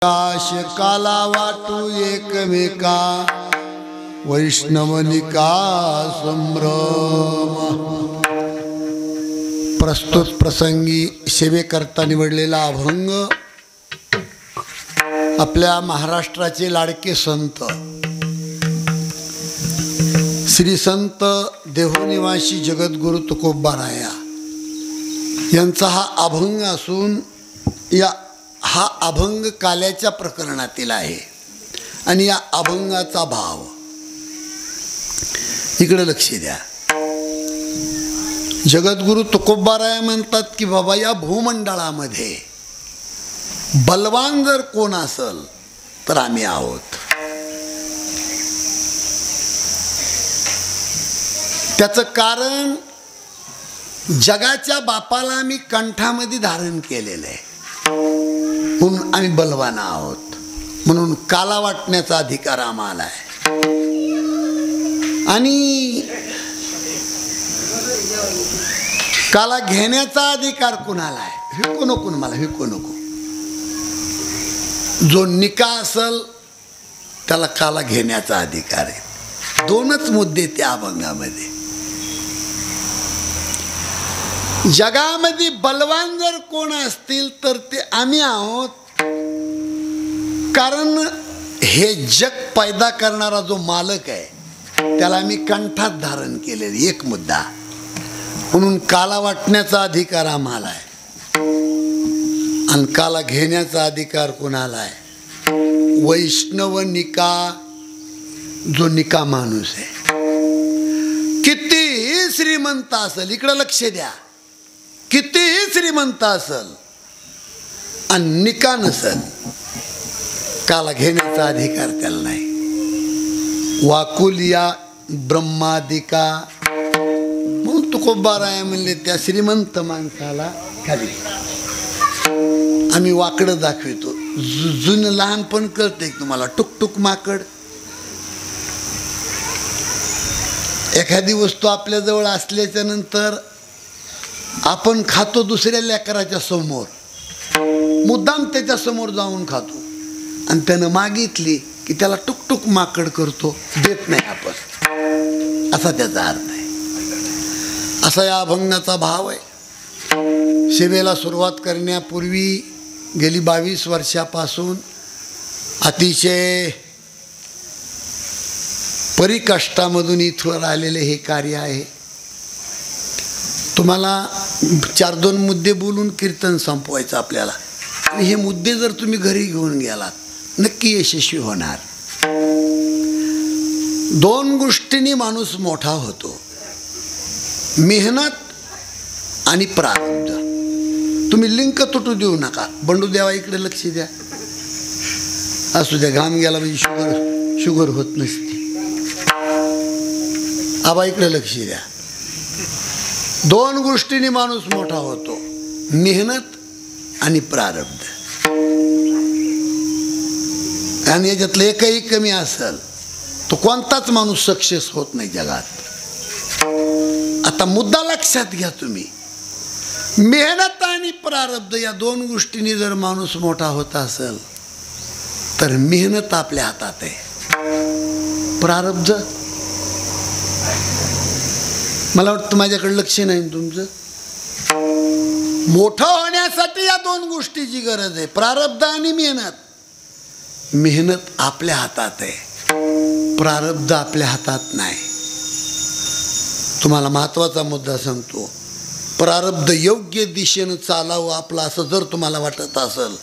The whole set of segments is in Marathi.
काश काला वाटू एकमेका वैष्णवनिका संभ्रम। प्रस्तुत प्रसंगी सेवेकरता निवडलेला अभंग आपल्या महाराष्ट्राचे लाडके संत श्री संत देहनिवासी जगद्गुरु तुकोबाराया यांचा हा अभंग असून हा अभंग काल्याच्या प्रकरणातील आहे आणि या अभंगाचा भाव इकडे लक्ष द्या। जगद्गुरु तुकोबाराया म्हणतात की बाबा या भूमंडळामध्ये बलवान जर कोण असेल तर आम्ही आहोत। त्याचं कारण जगाच्या बापाला आम्ही कंठामध्ये धारण केलेलं आहे म्हणून आम्ही बलवान आहोत, म्हणून काला वाटण्याचा अधिकार आम्हाला आहे। आणि काला घेण्याचा अधिकार कुणाला आहे? विकू नको मला, विकू नको। जो निका असेल त्याला काला घेण्याचा अधिकार आहे। दोनच मुद्दे त्या अभंगामध्ये। जगामध्ये बलवान जर कोण असतील तर ते आम्ही आहोत, कारण हे जग पैदा करणारा जो मालक आहे त्याला आम्ही कंठात धारण केलेले एक मुद्दा, म्हणून काला वाटण्याचा अधिकार आम्हाला आहे आणि काला घेण्याचा अधिकार कोणाला आहे? वैष्णव निका, जो निका माणूस आहे। कितीही श्रीमंत असेल, इकडे लक्ष द्या, कितीही श्रीमंत असेल आणि निका नसेल, काला घेण्याचा अधिकार त्याला नाही। वाकुलिया ब्रह्मादिका म्हणून तुकोबाराया म्हणले त्या श्रीमंत माणसाला खाली आम्ही वाकडं दाखवितो। जुनं लहानपण कळते तुम्हाला, टुकटुक माकड। एखादी वस्तू आपल्या जवळ असल्याच्या नंतर आपण खातो दुसऱ्या लेकराच्या समोर, मुद्दाम त्याच्या समोर जाऊन खातो आणि त्यानं मागितली की त्याला टुकटुक माकड करतो, देत नाही आपण, असा त्याचा अर्थ आहे। असा या अभंगाचा भाव आहे। सेवेला सुरुवात करण्यापूर्वी गेली 22 वर्षापासून अतिशय परिकष्टामधून इथवर आलेले हे कार्य आहे। तुम्हाला 4-2 मुद्दे बोलून कीर्तन संपवायचं आपल्याला, आणि हे मुद्दे जर तुम्ही घरी घेऊन गेलात नक्की यशस्वी होणार। 2 गोष्टींनी माणूस मोठा होतो, मेहनत आणि प्रारब्ध। तुम्ही लिंक तुटू देऊ नका। बंडू देवा इकडे लक्ष द्या, असू द्या, घाम गेला म्हणजे शुगर होत नसते। आबा इकडे लक्ष द्या। 2 गोष्टींनी माणूस मोठा होतो, मेहनत आणि प्रारब्ध। आणि याच्यातलं एकही कमी असेल तो कोणताच माणूस सक्सेस होत नाही जगात। आता मुद्दा लक्षात घ्या तुम्ही, मेहनत आणि प्रारब्ध या 2 गोष्टींनी जर माणूस मोठा होत असेल तर मेहनत आपल्या हातात आहे, प्रारब्ध मला वाटतं माझ्याकडे लक्ष नाही तुमचं। मोठं होण्यासाठी या 2 गोष्टीची गरज आहे, प्रारब्ध आणि मेहनत। मेहनत आपल्या हातात आहे, प्रारब्ध आपल्या हातात नाही। तुम्हाला महत्त्वाचा मुद्दा सांगतो, प्रारब्ध योग्य दिशेनं चालावं आपलं असं जर तुम्हाला वाटत असेल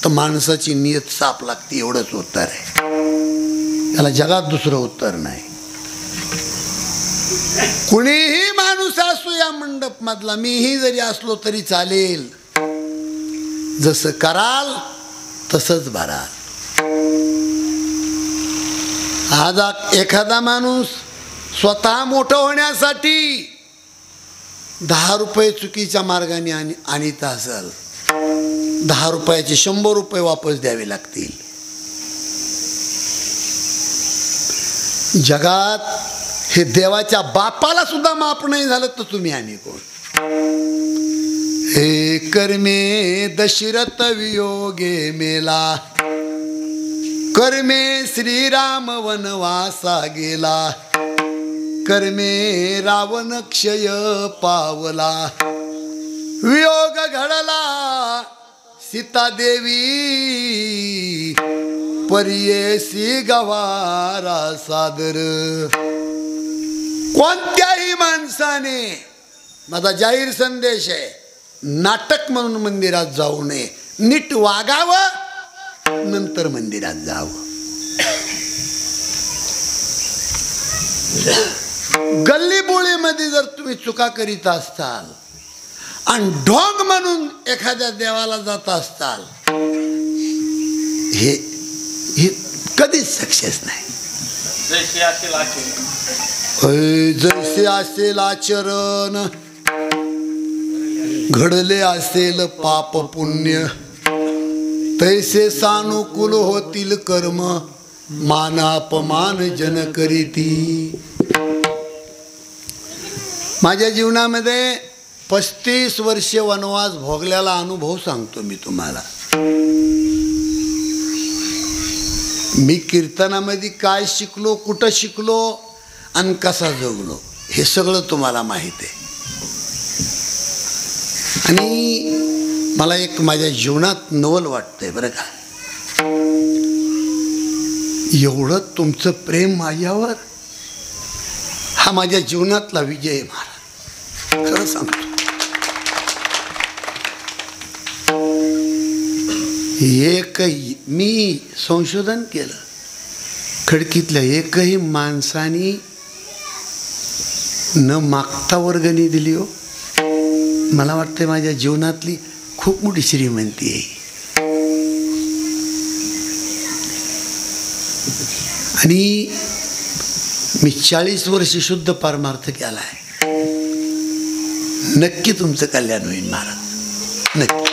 तर माणसाची नियत साफ लागते, एवढंच उत्तर आहे। त्याला जगात दुसरं उत्तर नाही। कुणीही माणूस असो या मंडप मधला, मीही जरी असलो तरी चालेल, जसं कराल तसंच भराल। आज एखादा माणूस स्वतः मोठं होण्यासाठी 10 रुपये चुकीच्या मार्गाने आणीत असेल, 10 रुपयाचे 100 रुपये वापस द्यावे लागतील। जगात हे देवाच्या बापाला सुद्धा माफ नाही झालं तर तुम्ही आणि कोण? हे विकर्मे दशरथ वियोगे मेला, कर्मे श्रीराम वनवासा गेला, कर्मे रावण क्षय पावला, वियोग घडला सीता देवी, परियेसी गवारा सादर. कोणत्याही माणसाने, माझा जाहीर संदेश आहे, नाटक म्हणून मंदिरात जाऊ नये. नीट वागावं, नंतर मंदिरात जावं. गल्लीबोळीमध्ये जर तुम्ही चुका करीत असताल आणि ढोंग म्हणून एखाद्या देवाला जात असताल, हे कधीच सक्सेस नाही. जैसे असेल आचरण, घडले असेल पाप पुण्य, तैसे सानुकूल होतील कर्म, मान अपमान जन करीती. माझ्या जीवनामध्ये 35 वर्षे वनवास भोगलेला अनुभव सांगतो मी तुम्हाला. मी कीर्तनामध्ये काय शिकलो, कुठं शिकलो आणि कसा जगलो, हे सगळं तुम्हाला माहिती आहे. आणि मला एक माझ्या जीवनात नवल वाटतंय बरं का, एवढं तुमचं प्रेम माझ्यावर, हा माझ्या जीवनातला विजय आहे महाराज, खरं सांगतो. एकही मी संशोधन केलं, खडकीतल्या एकही माणसाने न मागता वर्गणी दिली हो. मला वाटतं माझ्या जीवनातली खूप मोठी श्रीमंती आहे. आणि मी 40 वर्ष शुद्ध परमार्थ केला आहे. नक्की तुमचं कल्याण होईल महाराज, नक्की.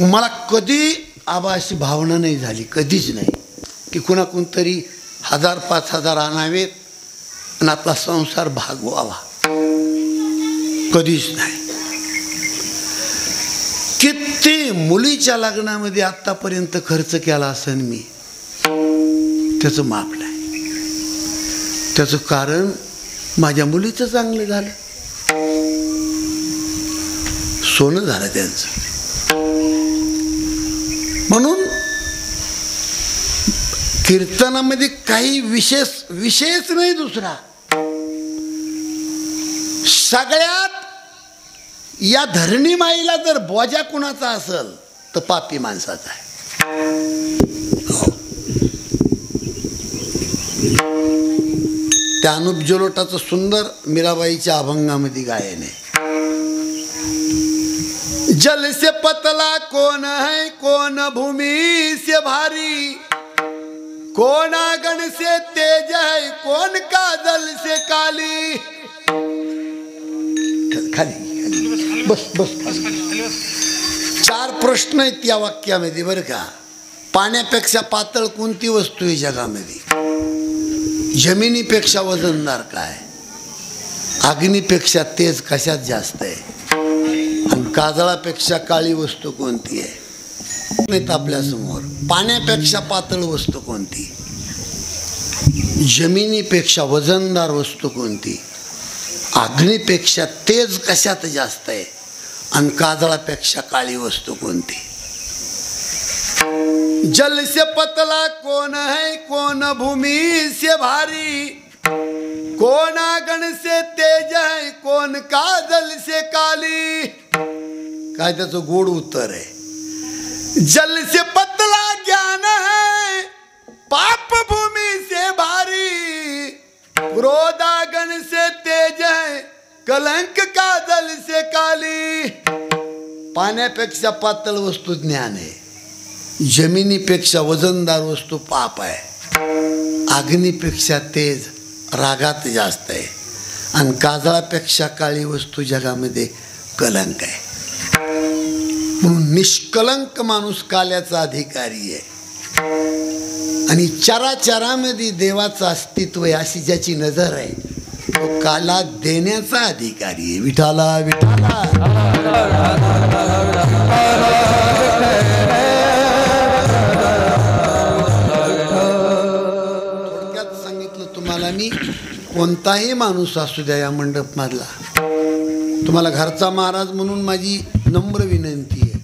मला कधी आबा अशी भावना नाही झाली, कधीच नाही, की कुणातरी 1000-5000 आणावेत आणि आपला संसार भागवावा, कधीच नाही. किती मुलीच्या लग्नामध्ये आतापर्यंत खर्च केला असेल मी, त्याचं माप नाही. त्याचं कारण माझ्या मुलीचं चांगलं झालं, सोनं झालं त्यांचं. म्हणून कीर्तनामध्ये काही विशेष नाही दुसरा. सगळ्यात या धरणी माईला जर बोजा कुणाचा असेल तर पापी माणसाचा आहे. त्या अनुप जलोटाचं सुंदर मीराबाईच्या अभंगामध्ये गायन आहे. जल से पतला कौन है, कौन भूमि से भारी, कौन आगन से तेज है, कौन काजल से काली. खाली बस बस. 4 प्रश्न आहेत या वाक्यामध्ये बरं का. पाण्यापेक्षा पातळ कोणती वस्तू आहे जगामध्ये? जमिनीपेक्षा वजनदार काय? अग्नीपेक्षा तेज कशात जास्त आहे? आणि काजळापेक्षा काळी वस्तू कोणती आहे? नाही आपल्या समोर. पाण्यापेक्षा पातळ वस्तू कोणती? जमिनीपेक्षा वजनदार वस्तू कोणती? अग्नीपेक्षा तेज कशात जास्त आहे? आणि काजळापेक्षा काळी वस्तू कोणती? जल से पतला कौन है, कौन भूमि से भारी, कौन आगन से तेज है, कौन काजल से काली. काय त्याचं गोड उत्तर आहे. जल से पतला ज्ञान है, पाप भूमि से भारी, क्रोध आगन से तेज है, कलंक काजल से काली. पाण्यापेक्षा पातळ वस्तू ज्ञान आहे, जमिनीपेक्षा वजनदार वस्तू पाप आहे, अग्नीपेक्षा तेज रागात जास्त आहे, आणि काजळापेक्षा काळी वस्तू जगामध्ये कलंक आहे. म्हणून निष्कलंक माणूस काल्याचा अधिकारी आहे. आणि चराचरामध्ये देवाचं अस्तित्व आहे अशी ज्याची नजर आहे तो काला देण्याचा अधिकारी आहे. विठाला विठाला. थोडक्यात सांगितलं तुम्हाला मी. कोणताही माणूस असू द्या या मंडप मधला, तुम्हाला घरचा महाराज म्हणून माझी नम्र विनंती आहे,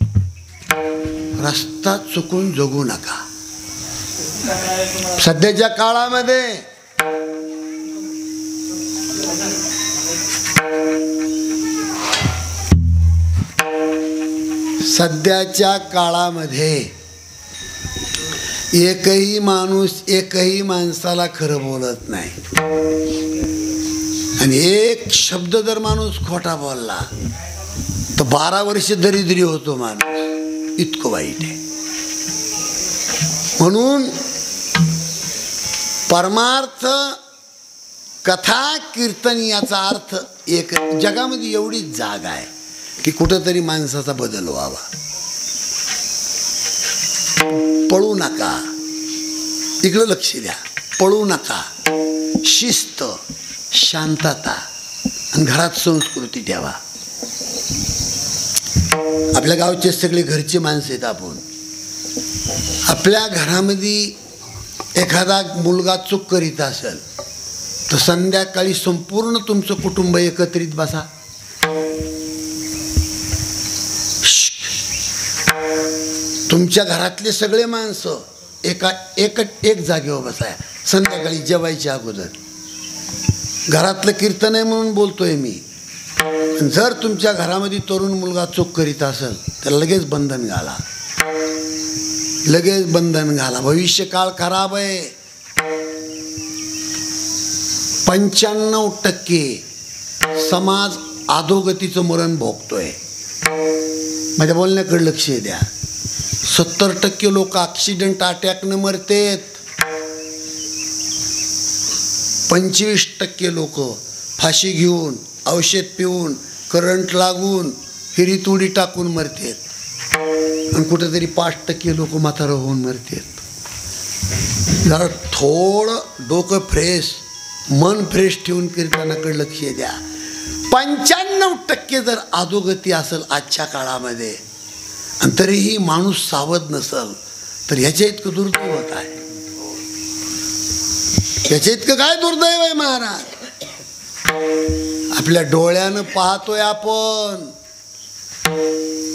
रस्ता चुकून जगू नका. सध्याच्या काळामध्ये एकही माणूस एकही माणसाला खरं बोलत नाही. आणि एक शब्द जर माणूस खोटा बोलला तर 12 वर्ष दरिद्री होतो माणूस. इतकं वाईट आहे. म्हणून परमार्थ कथा कीर्तन याचा अर्थ एक. जगामध्ये एवढीच जागा आहे की कुठंतरी माणसाचा बदल व्हावा. पळू नका, इकडं लक्ष द्या. पळू नका. शिस्त, शांतता आणि घरात संस्कृती ठेवा. आपल्या गावचे सगळे घरचे माणसं आहेत आपण. आपल्या घरामध्ये एखादा मुलगा चूक करीत असेल तर संध्याकाळी संपूर्ण तुमचं कुटुंब एकत्रित बसा. तुमच्या घरातले सगळे माणसं एक जागेवर बसाय. संध्याकाळी जेवायच्या अगोदर. घरातलं कीर्तन आहे म्हणून बोलतोय मी. जर तुमच्या घरामध्ये तरुण मुलगा चूक करीत असेल तर लगेच बंधन घाला. लगेच बंधन घाला. भविष्य काळ खराब आहे. 95% समाज अधोगतीचं मरण भोगतोय. माझ्या बोलण्याकडे लक्ष द्या. 70% लोक ॲक्सिडेंट अटॅकने मरतेत. 25% लोक फाशी घेऊन, औषध पिऊन, करंट लागून, हिरीत उडी टाकून मरतेत. आणि कुठेतरी 5% लोक म्हातारं होऊन मरतेत. जरा थोडं डोकं फ्रेश, मन फ्रेश ठेवून कीर्तनाकडे लक्ष द्या. 95% जर अधोगती असेल आजच्या काळामध्ये आणि तरीही माणूस सावध नसेल तर ह्याच्या इतकं दुर्दैव काय? ह्याच्या इतकं काय दुर्दैव आहे महाराज? आपल्या डोळ्यानं पाहतोय आपण.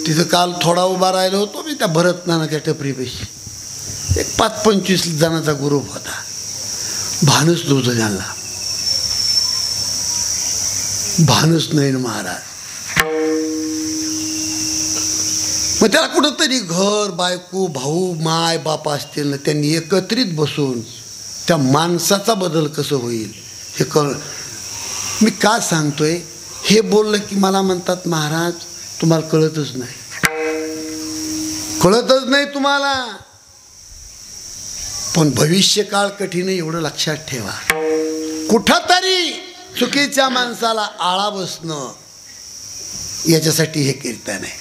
तिथं काल थोडा उभा राहिलो होतो मी त्या भरतनानाच्या टपरीपेशी. एक 5-25 जणांचा ग्रुप होता. भानच नव्हतं त्यांना. भानच नाही महाराज. मग त्याला कुठंतरी घर, बायको, भाऊ, माय बाप असतील ना, त्यांनी एकत्रित बसून त्या माणसाचा बदल कसं होईल हे मी का सांगतोय? हे बोललं की मला म्हणतात महाराज तुम्हाला कळतच नाही. कळतच नाही तुम्हाला. पण भविष्य काळ कठीण आहे एवढं लक्षात ठेवा. कुठंतरी चुकीच्या माणसाला आळा बसणं याच्यासाठी हे कीर्तन आहे.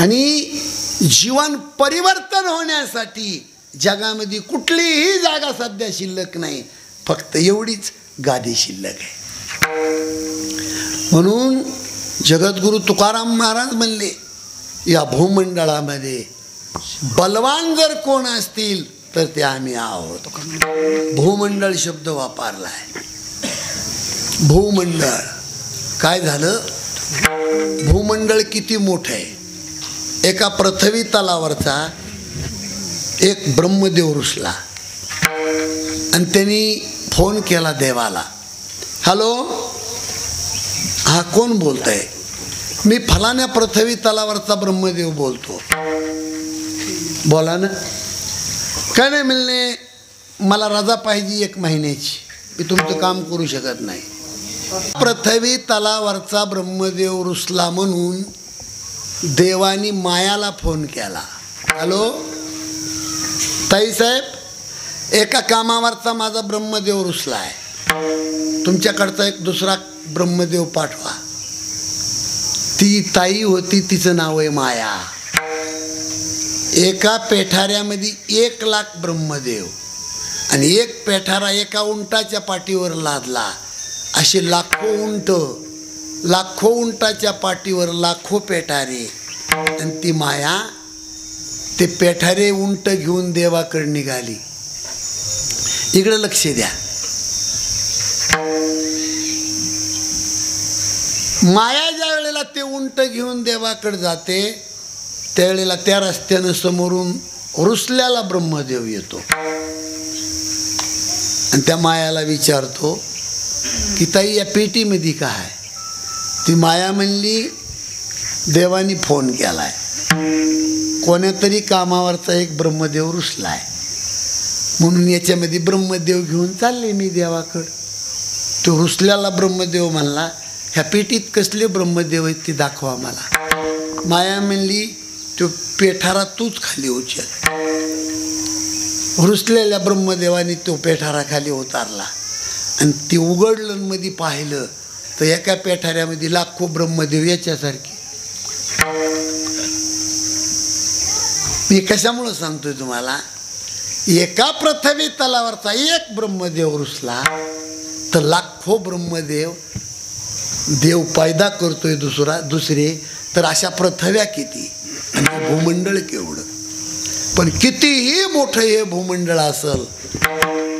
आणि जीवन परिवर्तन होण्यासाठी जगामध्ये कुठलीही जागा सध्या शिल्लक नाही. फक्त एवढीच गादी शिल्लक आहे. म्हणून जगद्गुरु तुकाराम महाराज म्हणले या भूमंडळामध्ये बलवान जर कोण असतील तर ते आम्ही आहोत. भूमंडळ शब्द वापरलाय. भूमंडळ काय झालं? भूमंडळ किती मोठं आहे. एका पृथ्वी तलावरचा एक ब्रह्मदेव रुसला आणि त्यांनी फोन केला देवाला. हॅलो, हा कोण बोलतंय? मी फलाण्या पृथ्वी तलावरचा ब्रह्मदेव बोलतो. बोला ना. काय नाही मिळणे, मला रजा पाहिजे 1 महिन्याची. मी तुमचं काम करू शकत नाही. पृथ्वी तलावरचा ब्रह्मदेव रुसला म्हणून देवानी मायाला फोन केला. हॅलो ताई साहेब, एका कामावरचा माझा ब्रह्मदेव रुसला आहे. तुमच्याकडचा एक दुसरा ब्रह्मदेव पाठवा. ती ताई होती, तिचं नाव आहे माया. एका पेठाऱ्यामध्ये 1 लाख ब्रह्मदेव आणि एक पेठारा एका उंटाच्या पाठीवर लादला. असे लाखो उंटाच्या पाठीवर लाखो पेठारे. आणि ती माया ते पेठारे उंट घेऊन देवाकडे निघाली. इकडे लक्ष द्या. माया ज्या वेळेला ते उंट घेऊन देवाकडे जाते त्यावेळेला त्या रस्त्यानं समोरून रुसल्याला ब्रह्मदेव येतो आणि त्या मायाला विचारतो की ताई या पेटीमध्ये काय? ती माया म्हणली देवानी फोन केलाय, कोण्यातरी कामावरचा एक ब्रह्मदेव रुसलाय म्हणून याच्यामध्ये ब्रह्मदेव घेऊन चालले मी देवाकडं. तो रुसल्याला ब्रह्मदेव म्हणला ह्या पेटीत कसले ब्रह्मदेव आहेत ते दाखवा मला. माया म्हणली तो पेठारा तूच खाली उचल. रुसलेल्या ब्रह्मदेवाने तो पेठारा खाली उतारला आणि ती उघडलं मध्ये पाहिलं तर एका पेठाऱ्यामध्ये लाखो ब्रह्मदेव याच्यासारखे. मी कशामुळं सांगतोय तुम्हाला, एका पृथ्वी तलावरचा एक ब्रह्मदेव रुसला तर लाखो ब्रह्मदेव देव पैदा करतोय दुसरे. तर अशा पृथ्व्या किती आणि भूमंडळ केवढं. पण कितीही मोठं हे भूमंडळ असेल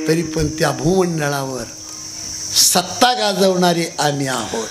तरी पण त्या भूमंडळावर सत्ता गाजवणारे आम्ही आहोत.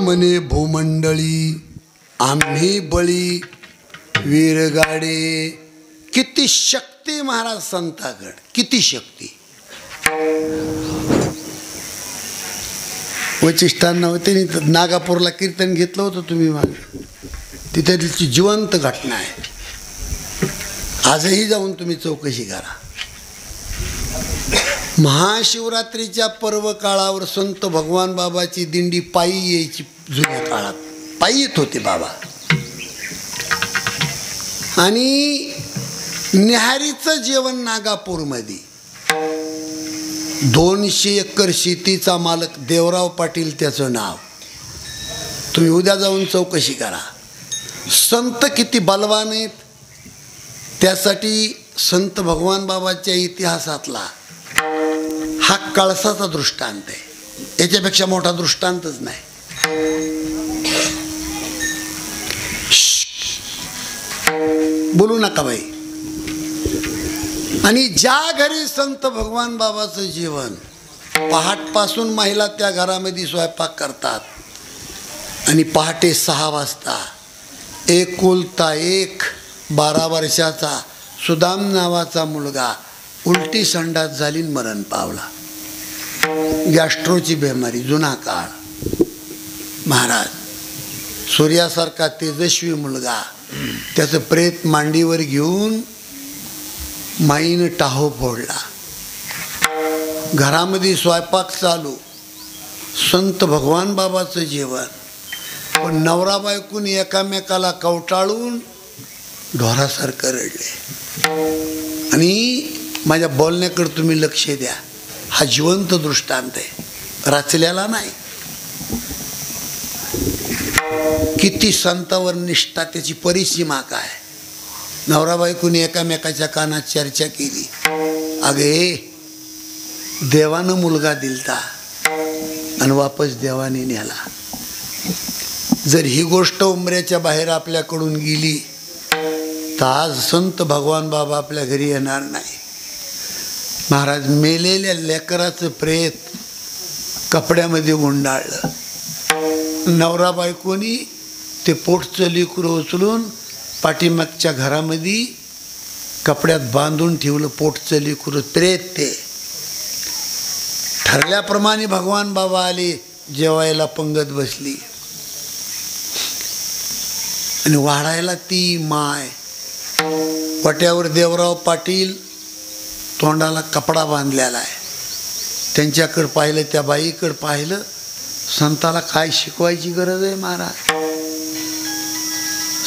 मने भूमंडळी आम्ही बळी वीरगाडे. किती शक्ती महाराज संताकड, किती शक्ती. वचिष्ठांना होते नागापूरला कीर्तन घेतलं होतं तुम्ही मागे, तिथे तिची जिवंत घटना आहे. आजही जाऊन तुम्ही चौकशी करा. महाशिवरात्रीच्या पर्व काळावर संत भगवान बाबाची दिंडी पायी यायची. जुन्या काळात पायी येत होते बाबा. आणि निहारीचं जेवण नागापूरमध्ये 200 एकर शेतीचा मालक देवराव पाटील त्याचं नाव. तुम्ही उद्या जाऊन चौकशी करा. संत किती बलवान आहेत. त्यासाठी संत भगवान बाबाच्या इतिहासातला हा कळसाचा दृष्टांत आहे. याच्यापेक्षा मोठा दृष्टांतच नाही. बोलू नका बाई. आणि ज्या घरी संत भगवान बाबाचं जीवन पहाटपासून महिला त्या घरामध्ये स्वयंपाक करतात आणि पहाटे 6 वाजता एकुलता एक 12 वर्षाचा सुदाम नावाचा मुलगा उलटी संडास झाली मरण पावला. गॅस्ट्रोची बेमारी, जुना काळ. महाराज सूर्यासारखा तेजस्वी मुलगा, त्याचं प्रेत मांडीवर घेऊन माईनं टाहो फोडला. घरामध्ये स्वयंपाक चालू, संत भगवान बाबाचं जेवण. पण नवरा बायकून एकामेकाला कवटाळून ढोरासारखं रडले. आणि माझ्या बोलण्याकडे तुम्ही लक्ष द्या, हा जिवंत दृष्टांत आहे, रचलेला नाही. किती संतावर निष्ठा, त्याची परिसीमा काय. नवरा बायकोने एकामेकाच्या कानात चर्चा केली, अगे देवानं मुलगा दिलता आणि वापस देवाने नेला. जर ही गोष्ट उंबऱ्याच्या बाहेर आपल्याकडून गेली तर आज संत भगवान बाबा आपल्या घरी येणार नाही. महाराज मेलेल्या लेकराचं प्रेत कपड्यामध्ये गुंडाळलं. नवरा बायकोनी ते पोटचं लेकरू उचलून पाठीमागच्या घरामध्ये कपड्यात बांधून ठेवलं. पोटचं लेकरू प्रेत. ते ठरल्याप्रमाणे भगवान बाबा आले, जेवायला पंगत बसली आणि वाढायला ती माय. पट्यावर देवराव पाटील, तोंडाला कपडा बांधलेला आहे. त्यांच्याकडे पाहिलं, त्या बाईकडे पाहिलं. संताला काय शिकवायची गरज आहे महाराज.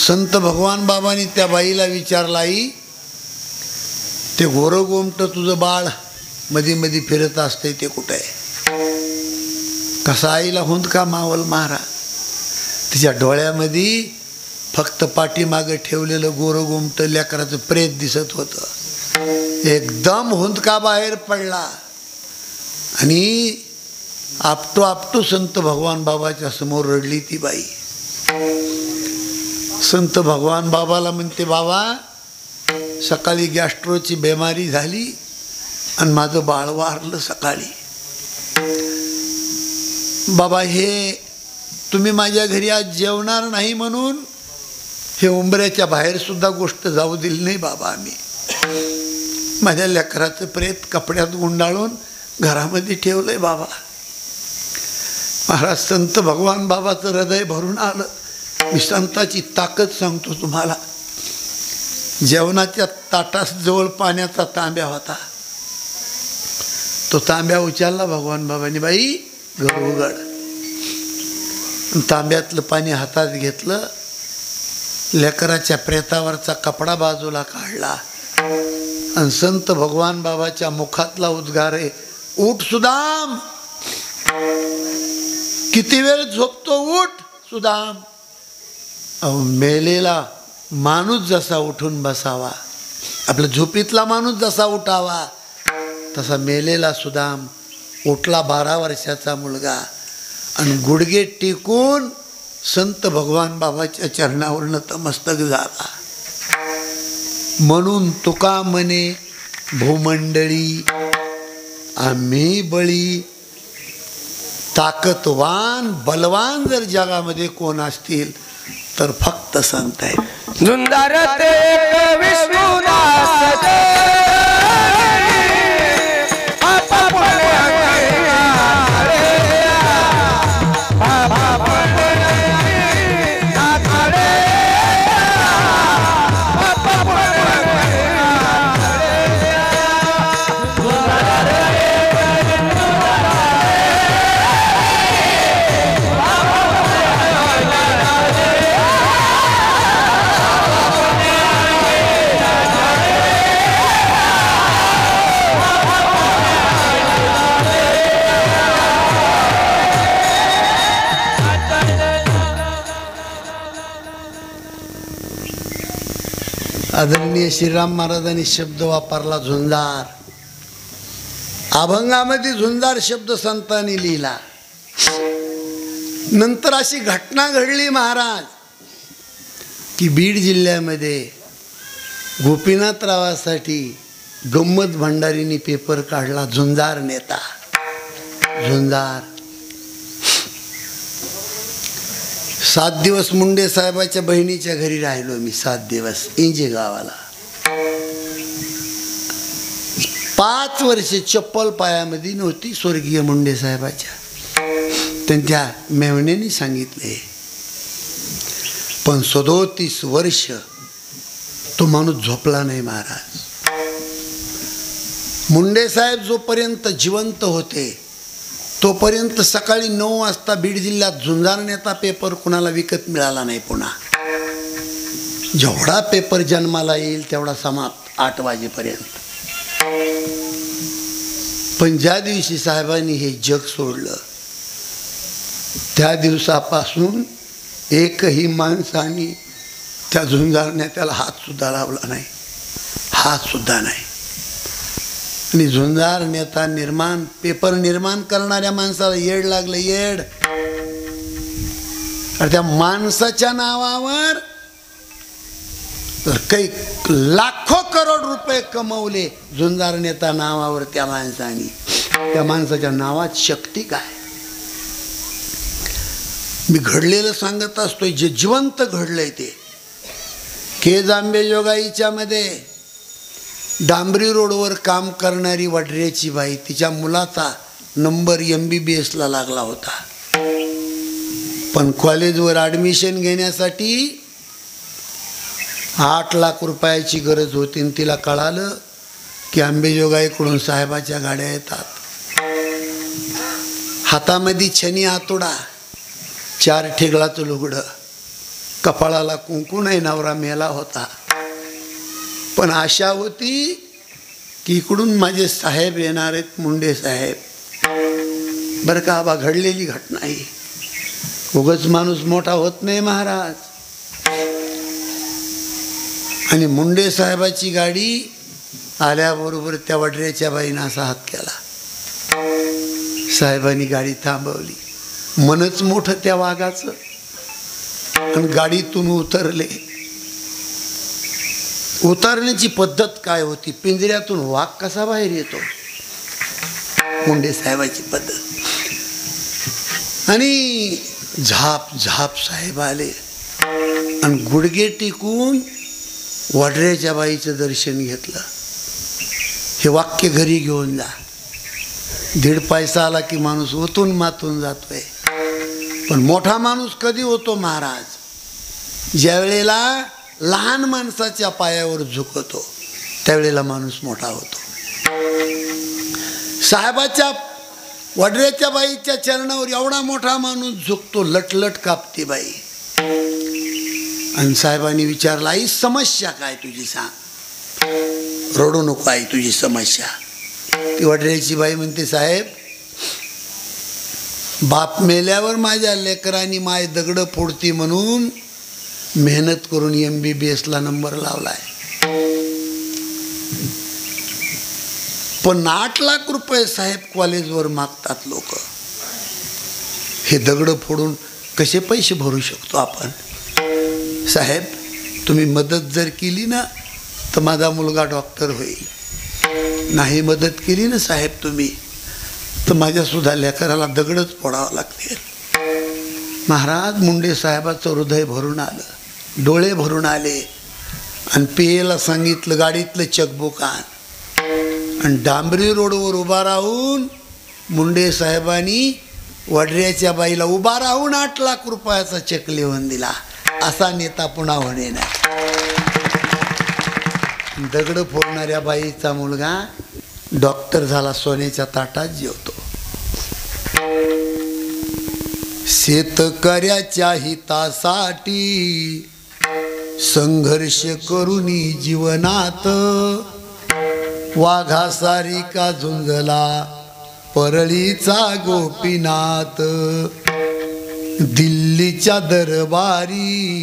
संत भगवान बाबांनी त्या बाईला विचारलं, आई ते गोरं गोमट तुझं बाळ मध्ये मध्ये फिरत असते ते कुठे आहे. कसा आईला हुंदका मावल महाराज. तिच्या डोळ्यामध्ये फक्त पाठीमागं ठेवलेलं गोरं गोमट लेकराचं प्रेत दिसत होतं. एकदम हुंदका बाहेर पडला आणि आपटू आपटू संत भगवान बाबाच्या समोर रडली ती बाई. संत भगवान बाबाला म्हणते, बाबा सकाळी गॅस्ट्रोची बेमारी झाली आणि माझं बाळ वारलं सकाळी. बाबा हे तुम्ही माझ्या घरी आज जेवणार नाही म्हणून हे उंबऱ्याच्या बाहेर सुद्धा गोष्ट जाऊ दिली नाही बाबा. आम्ही माझ्या लेकराचं प्रेत कपड्यात गुंडाळून घरामध्ये ठेवलंय बाबा. महाराज संत भगवान बाबाचं हृदय भरून आलं. मी संताची ताकद सांगतो तुम्हाला. जेवणाच्या ताटाजवळ पाण्याचा तांब्या होता. तो तांब्या उचलला भगवान बाबांनी, बाई घर उघड. तांब्यातलं पाणी हातात घेतलं, लेकराच्या प्रेतावरचा कपडा बाजूला काढला आणि संत भगवान बाबाच्या मुखातला उद्गार आहे, उठ सुदाम. किती वेळ झोपतो, उठ सुदाम. मेलेला माणूस जसा उठून बसावा, आपल्या झोपीतला माणूस जसा उठावा, तसा मेलेला सुदाम उठला. 12 वर्षाचा मुलगा आणि गुडघे टेकून संत भगवान बाबाच्या चरणावर नतमस्तक झाला. म्हणून तुका म्हणे भूमंडळी आम्ही बळी. ताकदवान बलवान जर जगामध्ये कोण असतील तर फक्त संत आहे. झुंजार ते विष्णुदास आदरणीय श्रीराम महाराजांनी शब्द वापरला झुंजार. अभंगामध्ये झुंजार शब्द संतांनी लिहिला. नंतर अशी घटना घडली महाराज की बीड जिल्ह्यामध्ये गोपीनाथरावासाठी गंमत भंडारींनी पेपर काढला, झुंजार नेता. झुंजार. 7 दिवस मुंडे साहेबाच्या बहिणीच्या घरी राहिलो मी. 7 दिवस इंजे गावाला. 5 वर्षे चप्पल पायामध्ये नव्हती स्वर्गीय मुंडे साहेबाच्या. त्यांच्या मेवण्याने सांगितले. पण 37 वर्ष तो माणूस झोपला नाही महाराज. मुंडे साहेब जोपर्यंत जिवंत होते तोपर्यंत सकाळी 9 वाजता बीड जिल्ह्यात झुंजार नेता पेपर कुणाला विकत मिळाला नाही. पुन्हा जेवढा पेपर जन्माला येईल तेवढा समाप्त 8 वाजेपर्यंत. पण ज्या दिवशी साहेबांनी हे जग सोडलं त्या दिवसापासून एकही माणसाने त्या झुंजार नेत्याला हात सुद्धा लावला नाही. हात सुद्धा नाही. आणि झुंजार नेता पेपर निर्माण करणाऱ्या माणसाला येड लागलं. येड. त्या माणसाच्या नावावर काही लाखो करोड रुपये कमवले झुंजार नेता नावावर त्या माणसाने. त्या माणसाच्या नावात शक्ती काय. मी घडलेलं सांगत असतोय. जे जिवंत घडलंय ते. केज आंबेजोगाईच्या मध्ये डांबरी रोडवर काम करणारी वडऱ्याची बाई, तिच्या मुलाचा नंबर MBBS ला लागला होता. पण कॉलेजवर ॲडमिशन घेण्यासाठी 8 लाख रुपयाची गरज होती. आणि तिला कळालं की आंबेजोगाईकडून साहेबाच्या गाड्या येतात. हातामध्ये छनी हातोडा, 4 ठिगळाचं लुगडं, कपाळाला कुंकू नाही. नवरा मेला होता. पण आशा होती की इकडून माझे साहेब येणार आहेत, मुंडे साहेब. बरं का बा, घडलेली घटना आहे. उगाच माणूस मोठा होत नाही महाराज. आणि मुंडे साहेबाची गाडी आल्याबरोबर त्या वडऱ्याच्या बाईनं असा हात केला. साहेबांनी गाडी थांबवली. मनच मोठं त्या वाघाचं. आणि गाडीतून उतरले. उतरण्याची पद्धत काय होती. पिंजऱ्यातून वाघ कसा बाहेर येतो, मुंडे साहेबाची पद्धत. आणि झाप झाप साहेब आले आणि गुडघे टिकून वडऱ्याच्या बाईचं दर्शन घेतलं. हे वाक्य घरी घेऊन जा. 1.5 पैसा आला की माणूस ओतून मातून जातोय. पण मोठा माणूस कधी होतो महाराज, ज्या वेळेला लहान माणसाच्या पायावर झुकतो त्यावेळेला माणूस मोठा होतो. साहेबाच्या वडऱ्याच्या बाईच्या चरणावर एवढा मोठा माणूस झुकतो. लटलट कापते बाई. आणि साहेबांनी विचारलं, आई समस्या काय तुझी, सांग. रडू नको आई, तुझी समस्या. ती वडऱ्याची बाई म्हणते, साहेब बाप मेल्यावर माझ्या लेकरांनी माय दगड फोडती म्हणून मेहनत करून MBBS ला नंबर लावलाय. पण 8 लाख रुपये साहेब कॉलेजवर मागतात लोक. हे दगड फोडून कसे पैसे भरू शकतो आपण. साहेब तुम्ही मदत जर केली ना तर माझा मुलगा डॉक्टर होईल. नाही मदत केली ना साहेब तुम्ही तर माझ्या सुद्धा लेकराला दगडच फोडावं लागतील. महाराज मुंडे साहेबाचं हृदय भरून आलं, डोळे भरून आले. आणि पेयला सांगितलं गाडीतलं चकबुक आण. आणि डांबरी रोडवर उभा राहून मुंडे साहेबांनी वडऱ्याच्या बाईला उभा राहून 8 लाख रुपयाचा चेक लिहून दिला. असा नेता पुन्हा होणे नाही. दगड फोडणाऱ्या बाईचा मुलगा डॉक्टर झाला, सोन्याच्या ताटात जेवतो. शेतकऱ्याच्या हितासाठी संघर्ष करूनी जीवनात वाघासारिका झुंजला परळीचा गोपीनाथ. दिल्लीच्या दरबारी